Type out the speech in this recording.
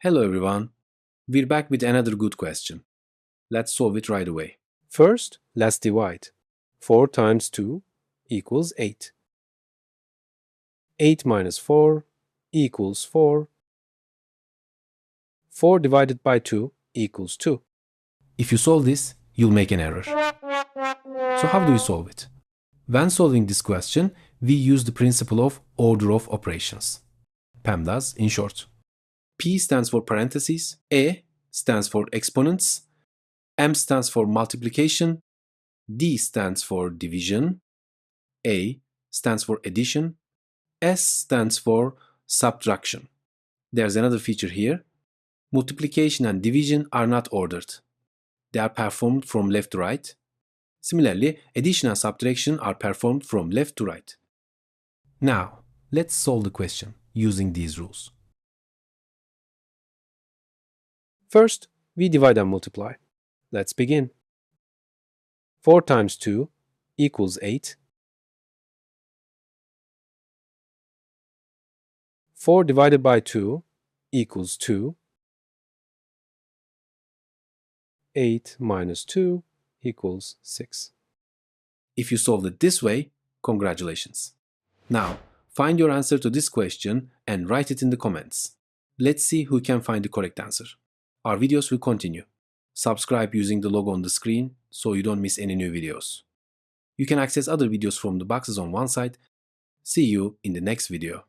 Hello everyone, we're back with another good question. Let's solve it right away. First, let's divide. 4 times 2 equals 8. 8 minus 4 equals 4. 4 divided by 2 equals 2. If you solve this, you'll make an error. So how do we solve it? When solving this question, we use the principle of order of operations. PEMDAS in short. P stands for parentheses, E stands for exponents, M stands for multiplication, D stands for division, A stands for addition, S stands for subtraction. There's another feature here. Multiplication and division are not ordered. They are performed from left to right. Similarly, addition and subtraction are performed from left to right. Now, let's solve the question using these rules. First, we divide and multiply. Let's begin. 4 times 2 equals 8. 4 divided by 2 equals 2. 8 minus 2 equals 6. If you solved it this way, congratulations. Now, find your answer to this question and write it in the comments. Let's see who can find the correct answer. Our videos will continue. Subscribe using the logo on the screen so you don't miss any new videos. You can access other videos from the boxes on one side. See you in the next video.